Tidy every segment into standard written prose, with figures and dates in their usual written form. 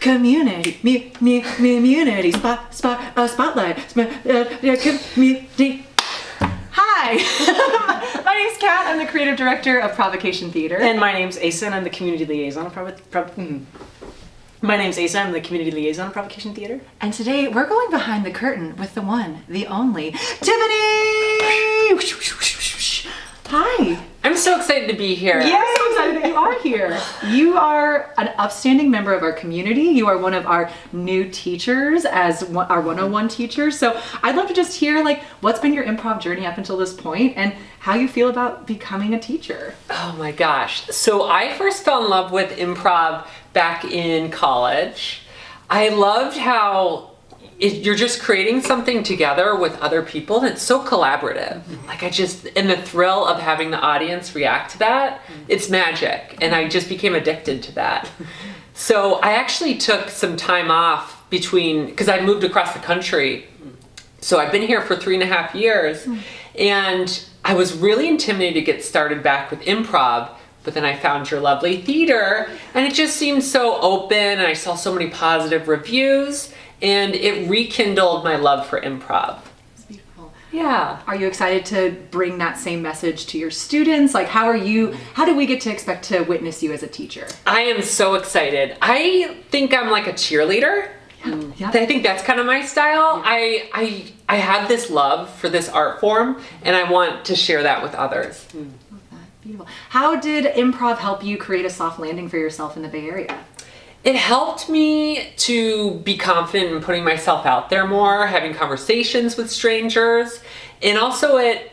community, spotlight, community. Hi, my name's Kat. I'm the creative director of Provocation Theater. And my name's Asa, and I'm the community liaison of My name's Asa, I'm the community liaison of Provocation Theater. And today we're going behind the curtain with the one, the only, Tiffany! Hi. I'm so excited to be here. Yeah, I'm so excited that you are here. You are an upstanding member of our community. You are one of our new teachers as our 101 teachers. So I'd love to just hear what's been your improv journey up until this point and how you feel about becoming a teacher. Oh my gosh. So I first fell in love with improv back in college. I loved how you're just creating something together with other people and it's so collaborative. And the thrill of having the audience react to that, it's magic. And I just became addicted to that. So I actually took some time off because I moved across the country. So I've been here for 3.5 years and I was really intimidated to get started back with improv. But then I found your lovely theater and it just seemed so open and I saw so many positive reviews. And it rekindled my love for improv. It's beautiful. Yeah. Are you excited to bring that same message to your students? How do we get to expect to witness you as a teacher? I am so excited. I think I'm like a cheerleader. Yeah. I think that's kind of my style. Yeah. I have this love for this art form and I want to share that with others. Love that. Beautiful. How did improv help you create a soft landing for yourself in the Bay Area? It helped me to be confident in putting myself out there more, having conversations with strangers, and also it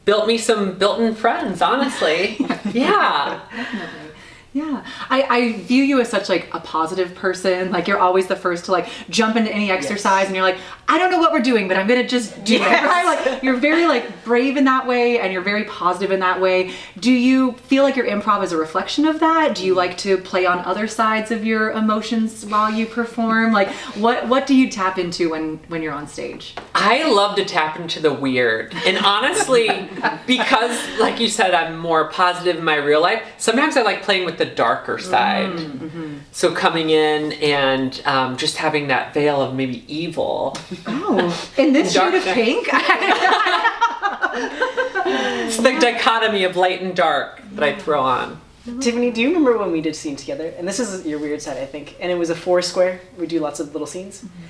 built me some built-in friends, honestly. Yeah. Definitely. Yeah. I view you as such a positive person. You're always the first to jump into any exercise and you're like, I don't know what we're doing, but I'm going to just do it. Right? You're very brave in that way and you're very positive in that way. Do you feel like your improv is a reflection of that? Do you like to play on other sides of your emotions while you perform? What do you tap into when you're on stage? I love to tap into the weird. And honestly, because like you said, I'm more positive in my real life, sometimes I like playing with the darker side. Mm-hmm. So coming in and just having that veil of maybe evil. Oh, in this shade of pink? It's the dichotomy of light and dark that I throw on. Tiffany, do you remember when we did a scene together? And this is your weird side, I think. And it was a 4-square. We do lots of little scenes. Mm-hmm.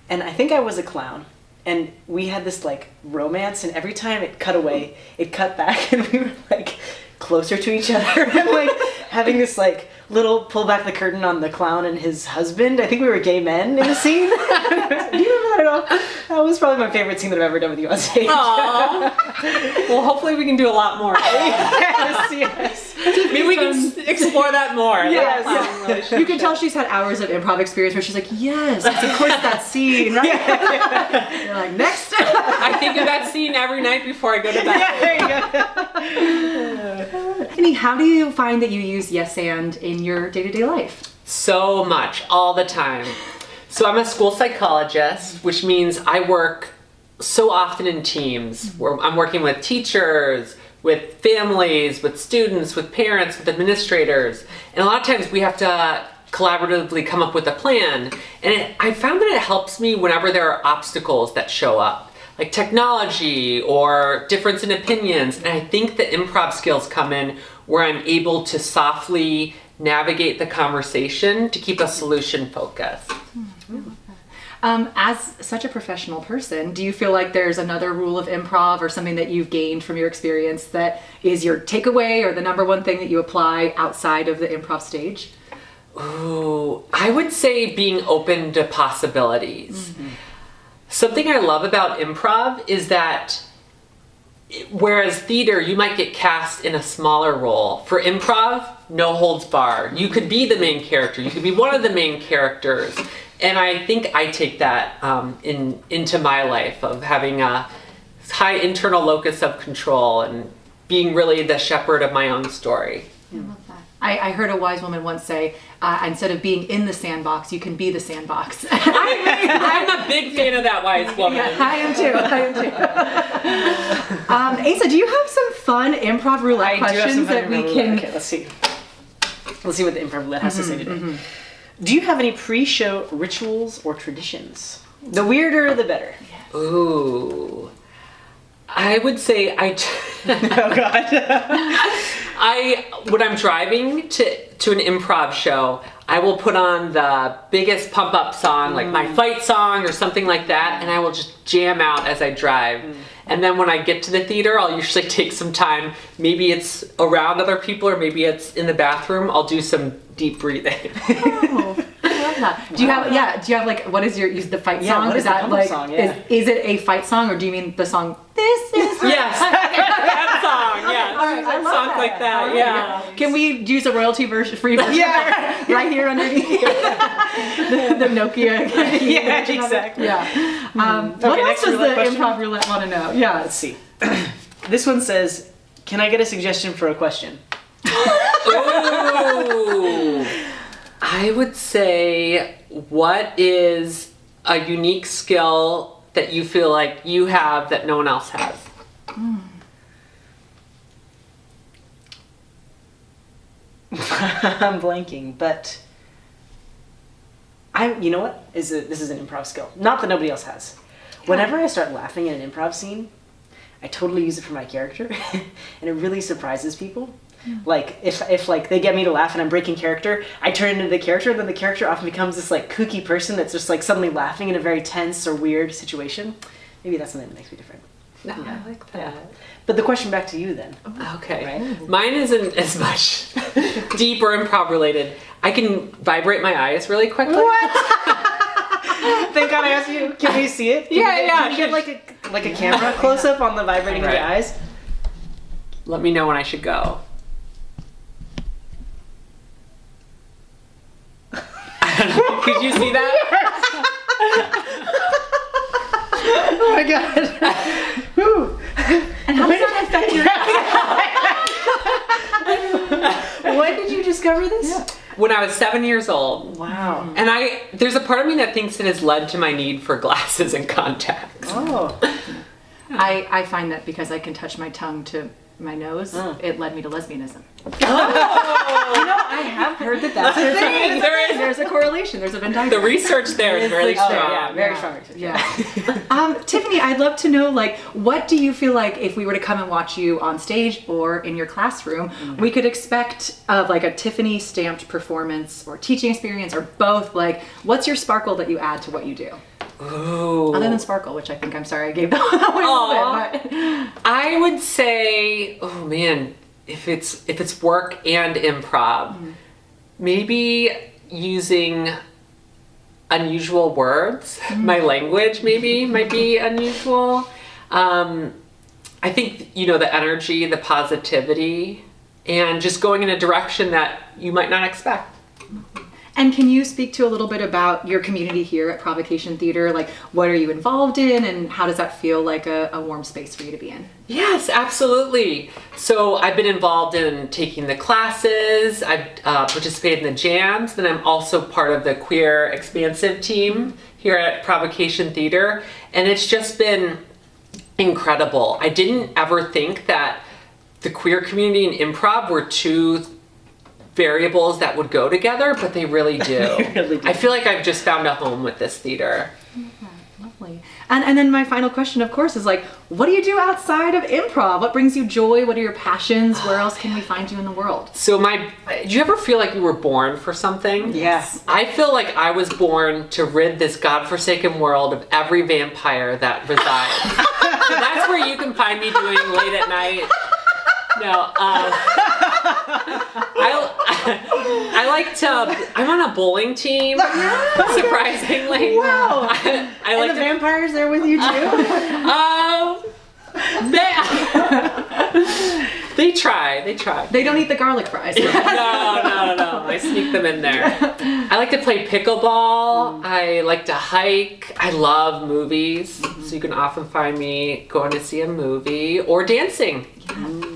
And I think I was a clown. And we had this romance, and every time it cut away, it cut back, and we were closer to each other, and having this little pull back the curtain on the clown and his husband. I think we were gay men in the scene. Do you remember that at all? That was probably my favorite scene that I've ever done with you on stage. Aww. Well, hopefully we can do a lot more. Yes. Maybe we can explore that more. Yes. You can tell she's had hours of improv experience where she's like, yes, of course that scene, right? Yeah. You're like, next. I think of that scene every night before I go to bed. Yeah, there you go. Tiffany, how do you find that you use yes and in your day-to-day life? So much, all the time. So I'm a school psychologist, which means I work so often in teams where I'm working with teachers, with families, with students, with parents, with administrators. And a lot of times we have to collaboratively come up with a plan. And I found that it helps me whenever there are obstacles that show up, like technology or difference in opinions. And I think the improv skills come in where I'm able to softly navigate the conversation to keep a solution focused. As such a professional person, do you feel like there's another rule of improv or something that you've gained from your experience that is your takeaway or the number one thing that you apply outside of the improv stage? Ooh, I would say being open to possibilities. Mm-hmm. Something I love about improv is that whereas theater, you might get cast in a smaller role. For improv, no holds barred. You could be the main character. You could be one of the main characters. And I think I take that into my life of having a high internal locus of control and being really the shepherd of my own story. I love that. I heard a wise woman once say, instead of being in the sandbox, you can be the sandbox. I'm a big fan of that wise woman. Yeah, I am too. Asa, do you have some fun improv roulette questions that we can... Okay, let's see. Let's see what the improv roulette has to say today. Mm-hmm. Do you have any pre-show rituals or traditions? The weirder, the better. Ooh. I would say Oh God. when I'm driving to an improv show, I will put on the biggest pump up song, like my fight song or something like that, and I will just jam out as I drive. And then when I get to the theater, I'll usually take some time. Maybe it's around other people or maybe it's in the bathroom. I'll do some deep breathing. Oh, I love that. Do you have like, what is the fight song? What is the pump-up song? Yeah. Is it a fight song or do you mean the song, This Is Yes, that song, yes. All right, I love Songs that. like that, yeah. Can we use a royalty free version right here underneath the Nokia? Yeah, exactly. Yeah. What else next does the roulette question? improv roulette want to know? Yeah. Let's see. This one says, "Can I get a suggestion for a question?" Ooh. I would say, what is a unique skill that you feel like you have that no one else has? I'm blanking, but you know what? This is an improv skill. Not that nobody else has. Whenever I start laughing in an improv scene, I totally use it for my character, and it really surprises people. Like if like they get me to laugh and I'm breaking character, I turn into the character, and then the character often becomes this like kooky person that's just like suddenly laughing in a very tense or weird situation. Maybe that's something that makes me different. No, I like that. But the question back to you then. Okay. Right? Mine isn't as much deep or improv related. I can vibrate my eyes really quickly. Thank God I asked you. Can we see it? Can we get like a camera close up on the vibrating of your Right. eyes? Let me know when I should go. Could you see that? Oh my God. Whew. And how does that affect your When did you discover this? When I was 7 years old. Wow. And there's a part of me that thinks it has led to my need for glasses and contacts. Oh. I find that because I can touch my tongue to my nose, it led me to lesbianism. I have heard that's a thing. There's a correlation. There's a Venn diagram. The research there is really strong. Yeah, very strong research. Yeah. Tiffany, I'd love to know, like, what do you feel like if we were to come and watch you on stage or in your classroom, we could expect of like a Tiffany stamped performance or teaching experience or both? Like, what's your sparkle that you add to what you do? Ooh. Other than sparkle, which I think I'm sorry I gave that away a little bit. But I would say, oh man, if it's work and improv, maybe using unusual words. My language maybe might be unusual. I think, the energy, the positivity, and just going in a direction that you might not expect. And can you speak to a little bit about your community here at Provocation Theater? Like, what are you involved in, and how does that feel like a warm space for you to be in? Yes, absolutely. So I've been involved in taking the classes, I've participated in the jams, then I'm also part of the queer expansive team here at Provocation Theater, and it's just been incredible. I didn't ever think that the queer community and improv were two variables that would go together, but they really do. They really do. I feel like I've just found a home with this theater. Lovely. And then my final question, of course, is like, what do you do outside of improv? What brings you joy? What are your passions? Where else can we find you in the world? So do you ever feel like you were born for something? Yes. I feel like I was born to rid this godforsaken world of every vampire that resides. So that's where you can find me doing late at night. No, I like to. I'm on a bowling team, surprisingly. Wow. I like And the vampires there with you too? They try. They don't eat the garlic fries. No. I sneak them in there. I like to play pickleball. I like to hike. I love movies. So you can often find me going to see a movie or dancing.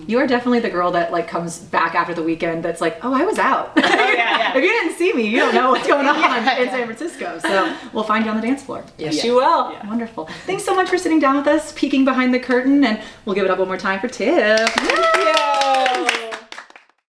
You are definitely the girl that like comes back after the weekend that's like, oh, I was out. yeah. If you didn't see me, you don't know what's going on in San Francisco. So we'll find you on the dance floor. Yes, you will. Yeah. Wonderful. Thanks so much for sitting down with us, peeking behind the curtain, and we'll give it up one more time for Tiff.